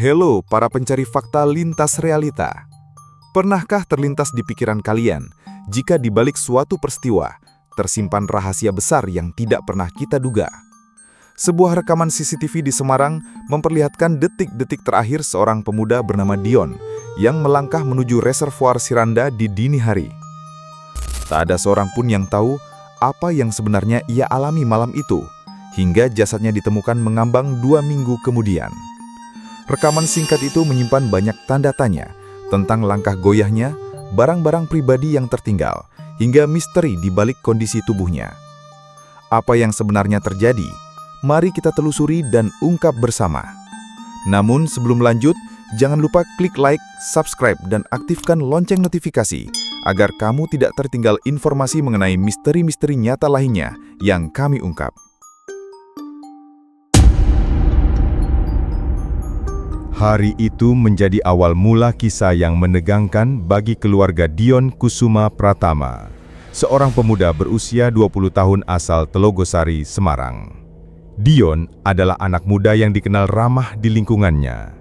Hello para pencari fakta lintas realita. Pernahkah terlintas di pikiran kalian jika di balik suatu peristiwa tersimpan rahasia besar yang tidak pernah kita duga? Sebuah rekaman CCTV di Semarang memperlihatkan detik-detik terakhir seorang pemuda bernama Dion yang melangkah menuju reservoir Siranda di dini hari. Tak ada seorang pun yang tahu apa yang sebenarnya ia alami malam itu, hingga jasadnya ditemukan mengambang 2 minggu kemudian. Rekaman singkat itu menyimpan banyak tanda tanya tentang langkah goyahnya, barang-barang pribadi yang tertinggal, hingga misteri di balik kondisi tubuhnya. Apa yang sebenarnya terjadi? Mari kita telusuri dan ungkap bersama. Namun sebelum lanjut, jangan lupa klik like, subscribe, dan aktifkan lonceng notifikasi agar kamu tidak tertinggal informasi mengenai misteri-misteri nyata lainnya yang kami ungkap. Hari itu menjadi awal mula kisah yang menegangkan bagi keluarga Dion Kusuma Pratama, seorang pemuda berusia 20 tahun asal Telogosari, Semarang. Dion adalah anak muda yang dikenal ramah di lingkungannya.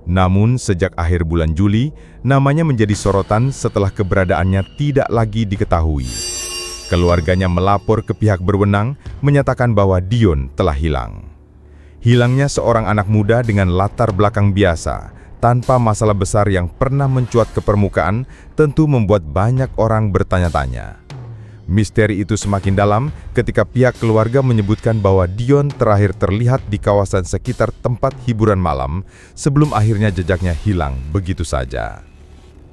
Namun sejak akhir bulan Juli, namanya menjadi sorotan setelah keberadaannya tidak lagi diketahui. Keluarganya melapor ke pihak berwenang menyatakan bahwa Dion telah hilang. Hilangnya seorang anak muda dengan latar belakang biasa, tanpa masalah besar yang pernah mencuat ke permukaan, tentu membuat banyak orang bertanya-tanya. Misteri itu semakin dalam ketika pihak keluarga menyebutkan bahwa Dion terakhir terlihat di kawasan sekitar tempat hiburan malam sebelum akhirnya jejaknya hilang begitu saja.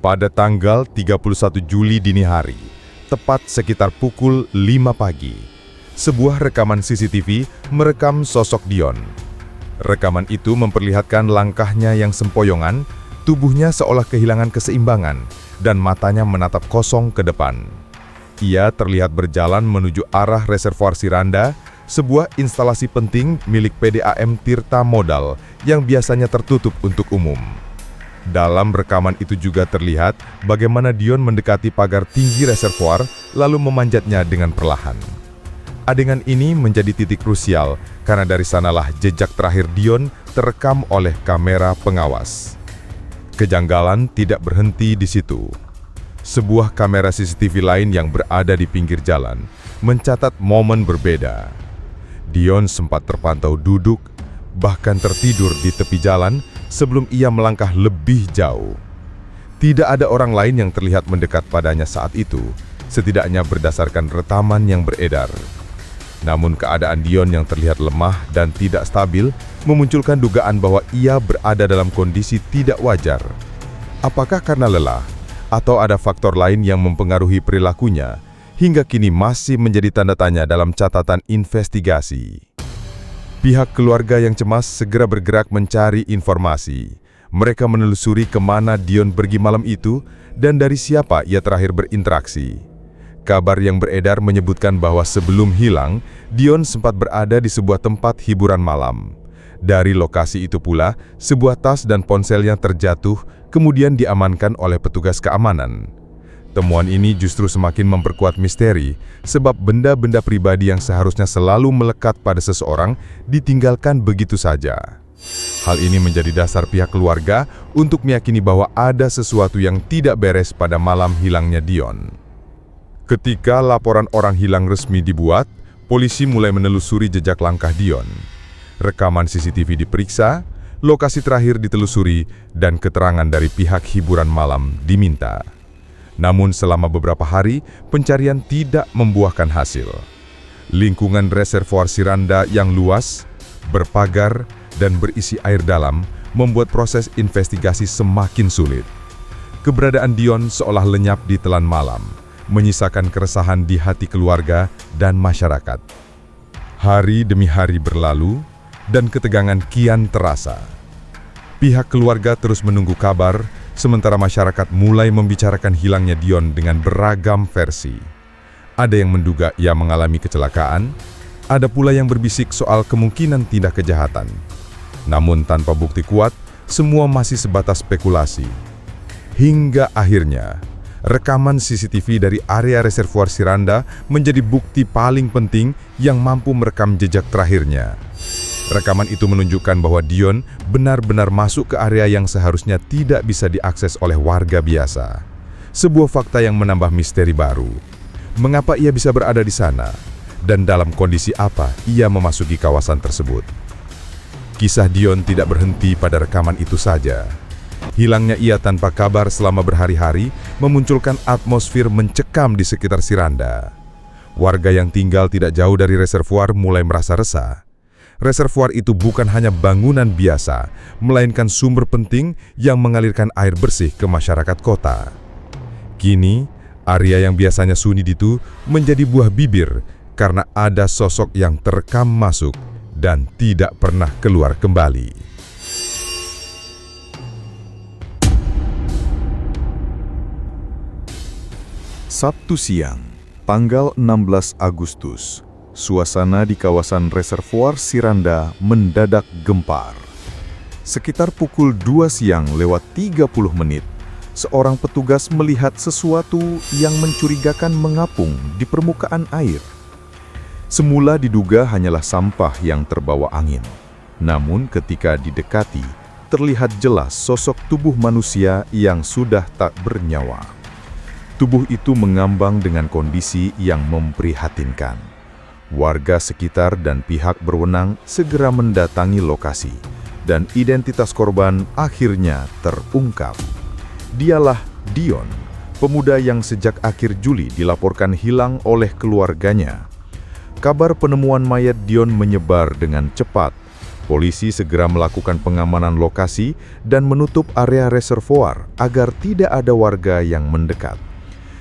Pada tanggal 31 Juli dini hari, tepat sekitar pukul 5 pagi, sebuah rekaman CCTV merekam sosok Dion. Rekaman itu memperlihatkan langkahnya yang sempoyongan, tubuhnya seolah kehilangan keseimbangan, dan matanya menatap kosong ke depan. Ia terlihat berjalan menuju arah reservoir Siranda, sebuah instalasi penting milik PDAM Tirta Modal yang biasanya tertutup untuk umum. Dalam rekaman itu juga terlihat bagaimana Dion mendekati pagar tinggi reservoir lalu memanjatnya dengan perlahan. Adegan ini menjadi titik krusial karena dari sanalah jejak terakhir Dion terekam oleh kamera pengawas. Kejanggalan tidak berhenti di situ. Sebuah kamera CCTV lain yang berada di pinggir jalan mencatat momen berbeda. Dion sempat terpantau duduk, bahkan tertidur di tepi jalan sebelum ia melangkah lebih jauh. Tidak ada orang lain yang terlihat mendekat padanya saat itu, setidaknya berdasarkan rekaman yang beredar. Namun keadaan Dion yang terlihat lemah dan tidak stabil memunculkan dugaan bahwa ia berada dalam kondisi tidak wajar. Apakah karena lelah? Atau ada faktor lain yang mempengaruhi perilakunya, hingga kini masih menjadi tanda tanya dalam catatan investigasi. Pihak keluarga yang cemas segera bergerak mencari informasi. Mereka menelusuri kemana Dion pergi malam itu dan dari siapa ia terakhir berinteraksi. Kabar yang beredar menyebutkan bahwa sebelum hilang, Dion sempat berada di sebuah tempat hiburan malam. Dari lokasi itu pula, sebuah tas dan ponselnya terjatuh, kemudian diamankan oleh petugas keamanan. Temuan ini justru semakin memperkuat misteri, sebab benda-benda pribadi yang seharusnya selalu melekat pada seseorang ditinggalkan begitu saja. Hal ini menjadi dasar pihak keluarga untuk meyakini bahwa ada sesuatu yang tidak beres pada malam hilangnya Dion. Ketika laporan orang hilang resmi dibuat, polisi mulai menelusuri jejak langkah Dion. Rekaman CCTV diperiksa, lokasi terakhir ditelusuri, dan keterangan dari pihak hiburan malam diminta. Namun selama beberapa hari, pencarian tidak membuahkan hasil. Lingkungan reservoir Siranda yang luas, berpagar, dan berisi air dalam membuat proses investigasi semakin sulit. Keberadaan Dion seolah lenyap di telan malam, menyisakan keresahan di hati keluarga dan masyarakat. Hari demi hari berlalu, dan ketegangan kian terasa. Pihak keluarga terus menunggu kabar, sementara masyarakat mulai membicarakan hilangnya Dion dengan beragam versi. Ada yang menduga ia mengalami kecelakaan, ada pula yang berbisik soal kemungkinan tindak kejahatan. Namun tanpa bukti kuat, semua masih sebatas spekulasi. Hingga akhirnya, rekaman CCTV dari area reservoir Siranda menjadi bukti paling penting yang mampu merekam jejak terakhirnya. Rekaman itu menunjukkan bahwa Dion benar-benar masuk ke area yang seharusnya tidak bisa diakses oleh warga biasa. Sebuah fakta yang menambah misteri baru. Mengapa ia bisa berada di sana? Dan dalam kondisi apa ia memasuki kawasan tersebut? Kisah Dion tidak berhenti pada rekaman itu saja. Hilangnya ia tanpa kabar selama berhari-hari memunculkan atmosfer mencekam di sekitar Siranda. Warga yang tinggal tidak jauh dari reservoir mulai merasa resah. Reservoir itu bukan hanya bangunan biasa, melainkan sumber penting yang mengalirkan air bersih ke masyarakat kota. Kini, area yang biasanya sunyi itu menjadi buah bibir karena ada sosok yang terekam masuk dan tidak pernah keluar kembali. Sabtu siang, tanggal 16 Agustus. Suasana di kawasan reservoir Siranda mendadak gempar. Sekitar pukul 2 siang lewat 30 menit, seorang petugas melihat sesuatu yang mencurigakan mengapung di permukaan air. Semula diduga hanyalah sampah yang terbawa angin. Namun ketika didekati, terlihat jelas sosok tubuh manusia yang sudah tak bernyawa. Tubuh itu mengambang dengan kondisi yang memprihatinkan. Warga sekitar dan pihak berwenang segera mendatangi lokasi, dan identitas korban akhirnya terungkap. Dialah Dion, pemuda yang sejak akhir Juli dilaporkan hilang oleh keluarganya. Kabar penemuan mayat Dion menyebar dengan cepat. Polisi segera melakukan pengamanan lokasi dan menutup area reservoir agar tidak ada warga yang mendekat.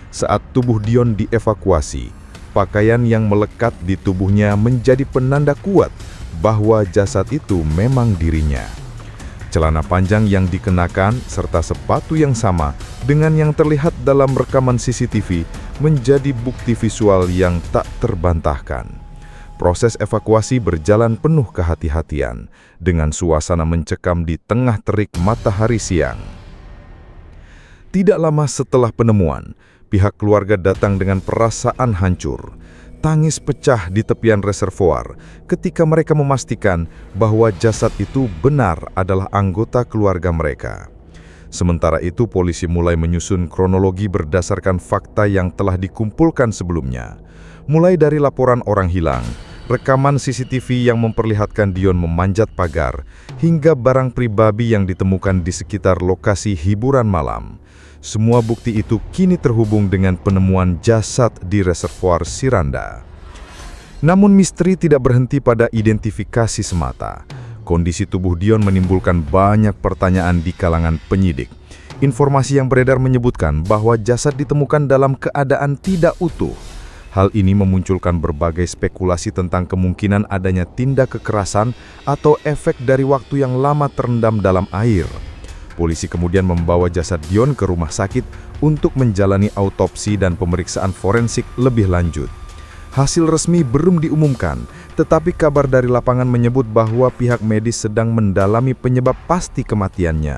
Saat tubuh Dion dievakuasi, pakaian yang melekat di tubuhnya menjadi penanda kuat bahwa jasad itu memang dirinya. Celana panjang yang dikenakan serta sepatu yang sama dengan yang terlihat dalam rekaman CCTV menjadi bukti visual yang tak terbantahkan. Proses evakuasi berjalan penuh kehati-hatian dengan suasana mencekam di tengah terik matahari siang. Tidak lama setelah penemuan, pihak keluarga datang dengan perasaan hancur. Tangis pecah di tepian reservoir ketika mereka memastikan bahwa jasad itu benar adalah anggota keluarga mereka. Sementara itu, polisi mulai menyusun kronologi berdasarkan fakta yang telah dikumpulkan sebelumnya. Mulai dari laporan orang hilang, rekaman CCTV yang memperlihatkan Dion memanjat pagar, hingga barang pribadi yang ditemukan di sekitar lokasi hiburan malam. Semua bukti itu kini terhubung dengan penemuan jasad di reservoir Siranda. Namun misteri tidak berhenti pada identifikasi semata. Kondisi tubuh Dion menimbulkan banyak pertanyaan di kalangan penyidik. Informasi yang beredar menyebutkan bahwa jasad ditemukan dalam keadaan tidak utuh. Hal ini memunculkan berbagai spekulasi tentang kemungkinan adanya tindak kekerasan atau efek dari waktu yang lama terendam dalam air. Polisi kemudian membawa jasad Dion ke rumah sakit untuk menjalani autopsi dan pemeriksaan forensik lebih lanjut. Hasil resmi belum diumumkan, tetapi kabar dari lapangan menyebut bahwa pihak medis sedang mendalami penyebab pasti kematiannya.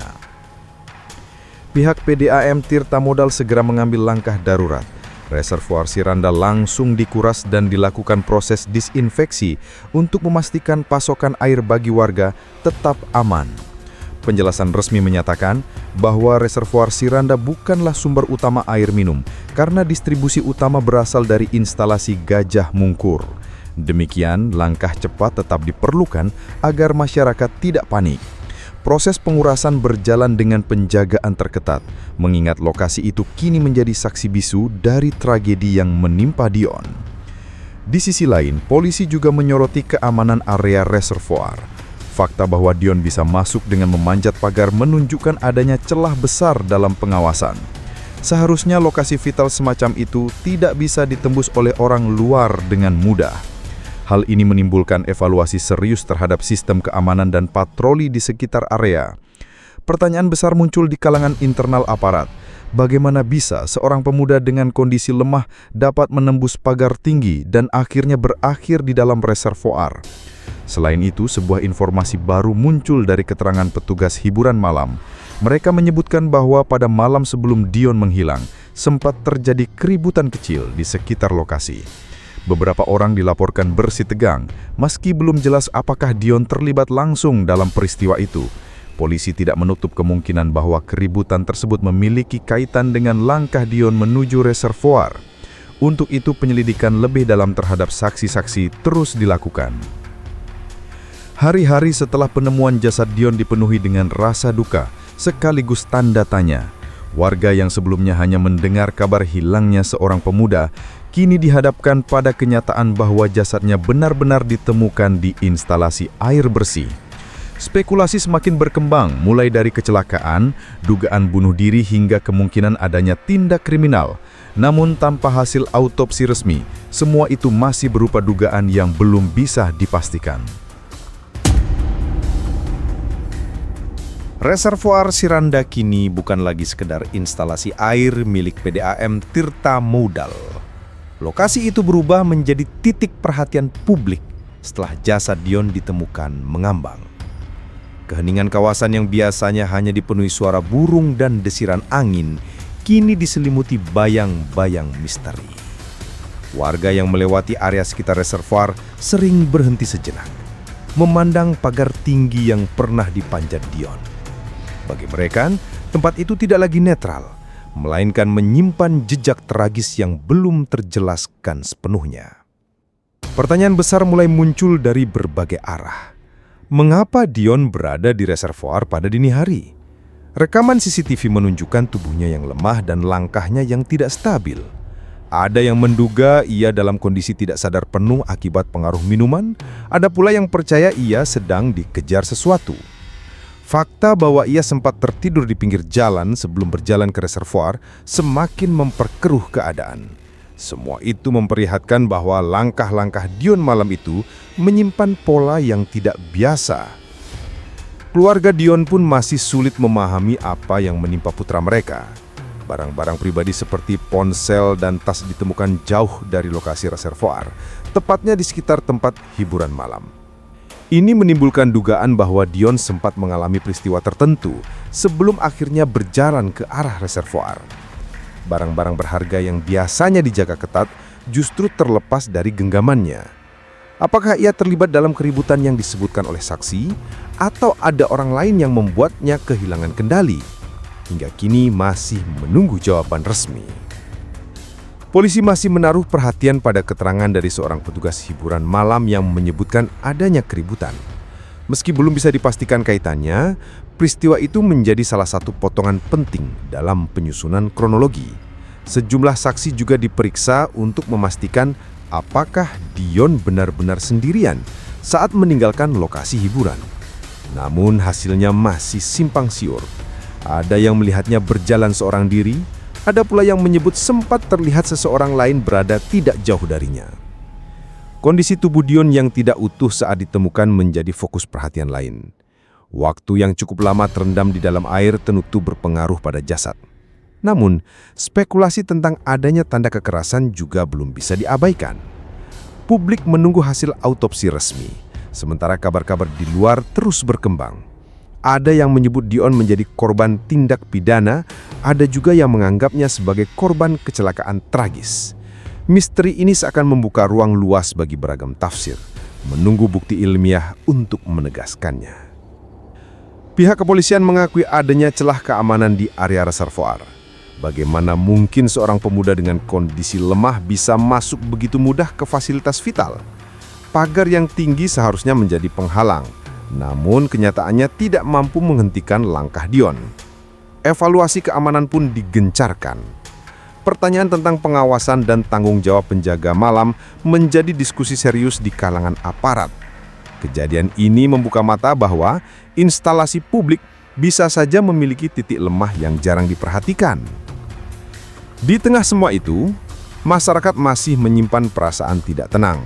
Pihak PDAM Tirta Modal segera mengambil langkah darurat. Reservoir Siranda langsung dikuras dan dilakukan proses disinfeksi untuk memastikan pasokan air bagi warga tetap aman. Penjelasan resmi menyatakan bahwa reservoir Siranda bukanlah sumber utama air minum karena distribusi utama berasal dari instalasi Gajah Mungkur. Demikian, langkah cepat tetap diperlukan agar masyarakat tidak panik. Proses pengurasan berjalan dengan penjagaan terketat, mengingat lokasi itu kini menjadi saksi bisu dari tragedi yang menimpa Dion. Di sisi lain, polisi juga menyoroti keamanan area reservoir. Fakta bahwa Dion bisa masuk dengan memanjat pagar menunjukkan adanya celah besar dalam pengawasan. Seharusnya lokasi vital semacam itu tidak bisa ditembus oleh orang luar dengan mudah. Hal ini menimbulkan evaluasi serius terhadap sistem keamanan dan patroli di sekitar area. Pertanyaan besar muncul di kalangan internal aparat. Bagaimana bisa seorang pemuda dengan kondisi lemah dapat menembus pagar tinggi dan akhirnya berakhir di dalam reservoir? Selain itu, sebuah informasi baru muncul dari keterangan petugas hiburan malam. Mereka menyebutkan bahwa pada malam sebelum Dion menghilang, sempat terjadi keributan kecil di sekitar lokasi. Beberapa orang dilaporkan bersitegang, meski belum jelas apakah Dion terlibat langsung dalam peristiwa itu. Polisi tidak menutup kemungkinan bahwa keributan tersebut memiliki kaitan dengan langkah Dion menuju reservoir. Untuk itu penyelidikan lebih dalam terhadap saksi-saksi terus dilakukan. Hari-hari setelah penemuan jasad Dion dipenuhi dengan rasa duka, sekaligus tanda tanya. Warga yang sebelumnya hanya mendengar kabar hilangnya seorang pemuda, kini dihadapkan pada kenyataan bahwa jasadnya benar-benar ditemukan di instalasi air bersih. Spekulasi semakin berkembang, mulai dari kecelakaan, dugaan bunuh diri hingga kemungkinan adanya tindak kriminal. Namun tanpa hasil autopsi resmi, semua itu masih berupa dugaan yang belum bisa dipastikan. Reservoir Siranda kini bukan lagi sekedar instalasi air milik PDAM Tirta Moudal. Lokasi itu berubah menjadi titik perhatian publik setelah jasad Dion ditemukan mengambang. Keheningan kawasan yang biasanya hanya dipenuhi suara burung dan desiran angin, kini diselimuti bayang-bayang misteri. Warga yang melewati area sekitar reservoir sering berhenti sejenak, memandang pagar tinggi yang pernah dipanjat Dion. Bagi mereka, tempat itu tidak lagi netral, melainkan menyimpan jejak tragis yang belum terjelaskan sepenuhnya. Pertanyaan besar mulai muncul dari berbagai arah. Mengapa Dion berada di reservoir pada dini hari? Rekaman CCTV menunjukkan tubuhnya yang lemah dan langkahnya yang tidak stabil. Ada yang menduga ia dalam kondisi tidak sadar penuh akibat pengaruh minuman, ada pula yang percaya ia sedang dikejar sesuatu. Fakta bahwa ia sempat tertidur di pinggir jalan sebelum berjalan ke reservoir semakin memperkeruh keadaan. Semua itu memperlihatkan bahwa langkah-langkah Dion malam itu menyimpan pola yang tidak biasa. Keluarga Dion pun masih sulit memahami apa yang menimpa putra mereka. Barang-barang pribadi seperti ponsel dan tas ditemukan jauh dari lokasi reservoir, tepatnya di sekitar tempat hiburan malam. Ini menimbulkan dugaan bahwa Dion sempat mengalami peristiwa tertentu sebelum akhirnya berjalan ke arah reservoir. Barang-barang berharga yang biasanya dijaga ketat justru terlepas dari genggamannya. Apakah ia terlibat dalam keributan yang disebutkan oleh saksi, atau ada orang lain yang membuatnya kehilangan kendali? Hingga kini masih menunggu jawaban resmi. Polisi masih menaruh perhatian pada keterangan dari seorang petugas hiburan malam yang menyebutkan adanya keributan. Meski belum bisa dipastikan kaitannya, peristiwa itu menjadi salah satu potongan penting dalam penyusunan kronologi. Sejumlah saksi juga diperiksa untuk memastikan apakah Dion benar-benar sendirian saat meninggalkan lokasi hiburan. Namun hasilnya masih simpang siur. Ada yang melihatnya berjalan seorang diri, ada pula yang menyebut sempat terlihat seseorang lain berada tidak jauh darinya. Kondisi tubuh Dion yang tidak utuh saat ditemukan menjadi fokus perhatian lain. Waktu yang cukup lama terendam di dalam air tentu berpengaruh pada jasad. Namun, spekulasi tentang adanya tanda kekerasan juga belum bisa diabaikan. Publik menunggu hasil autopsi resmi, sementara kabar-kabar di luar terus berkembang. Ada yang menyebut Dion menjadi korban tindak pidana, ada juga yang menganggapnya sebagai korban kecelakaan tragis. Misteri ini seakan membuka ruang luas bagi beragam tafsir, menunggu bukti ilmiah untuk menegaskannya. Pihak kepolisian mengakui adanya celah keamanan di area reservoir. Bagaimana mungkin seorang pemuda dengan kondisi lemah bisa masuk begitu mudah ke fasilitas vital? Pagar yang tinggi seharusnya menjadi penghalang. Namun kenyataannya tidak mampu menghentikan langkah Dion. Evaluasi keamanan pun digencarkan. Pertanyaan tentang pengawasan dan tanggung jawab penjaga malam menjadi diskusi serius di kalangan aparat. Kejadian ini membuka mata bahwa instalasi publik bisa saja memiliki titik lemah yang jarang diperhatikan. Di tengah semua itu, masyarakat masih menyimpan perasaan tidak tenang.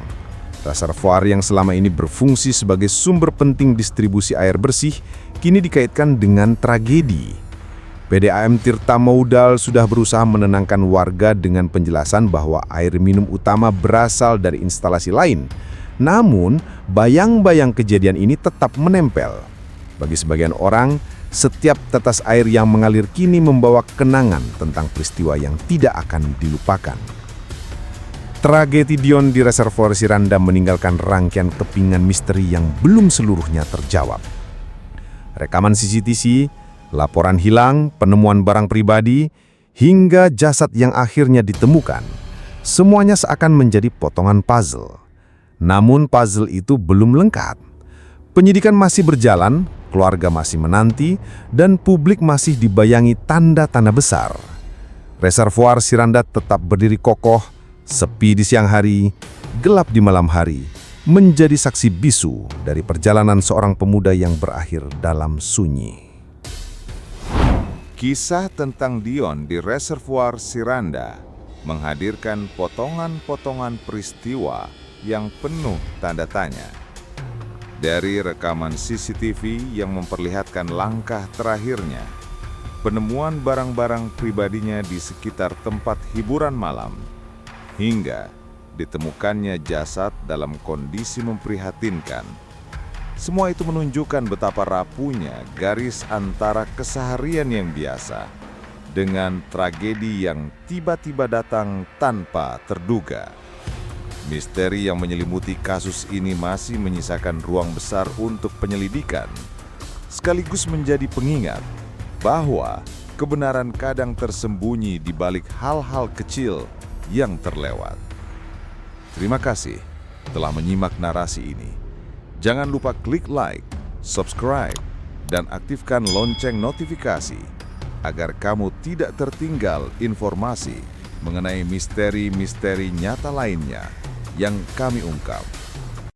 Reservoir yang selama ini berfungsi sebagai sumber penting distribusi air bersih kini dikaitkan dengan tragedi. PDAM Tirta Moudal sudah berusaha menenangkan warga dengan penjelasan bahwa air minum utama berasal dari instalasi lain. Namun, bayang-bayang kejadian ini tetap menempel. Bagi sebagian orang, setiap tetes air yang mengalir kini membawa kenangan tentang peristiwa yang tidak akan dilupakan. Tragedi Dion di Reservoir Siranda meninggalkan rangkaian kepingan misteri yang belum seluruhnya terjawab. Rekaman CCTV, laporan hilang, penemuan barang pribadi, hingga jasad yang akhirnya ditemukan, semuanya seakan menjadi potongan puzzle. Namun puzzle itu belum lengkap. Penyidikan masih berjalan, keluarga masih menanti, dan publik masih dibayangi tanda tanda besar. Reservoir Siranda tetap berdiri kokoh, sepi di siang hari, gelap di malam hari, menjadi saksi bisu dari perjalanan seorang pemuda yang berakhir dalam sunyi. Kisah tentang Dion di Reservoir Siranda menghadirkan potongan-potongan peristiwa yang penuh tanda tanya. Dari rekaman CCTV yang memperlihatkan langkah terakhirnya, penemuan barang-barang pribadinya di sekitar tempat hiburan malam, hingga ditemukannya jasad dalam kondisi memprihatinkan. Semua itu menunjukkan betapa rapuhnya garis antara keseharian yang biasa dengan tragedi yang tiba-tiba datang tanpa terduga. Misteri yang menyelimuti kasus ini masih menyisakan ruang besar untuk penyelidikan, sekaligus menjadi pengingat bahwa kebenaran kadang tersembunyi di balik hal-hal kecil yang terlewat. Terima kasih telah menyimak narasi ini. Jangan lupa klik like, subscribe, dan aktifkan lonceng notifikasi agar kamu tidak tertinggal informasi mengenai misteri-misteri nyata lainnya yang kami ungkap.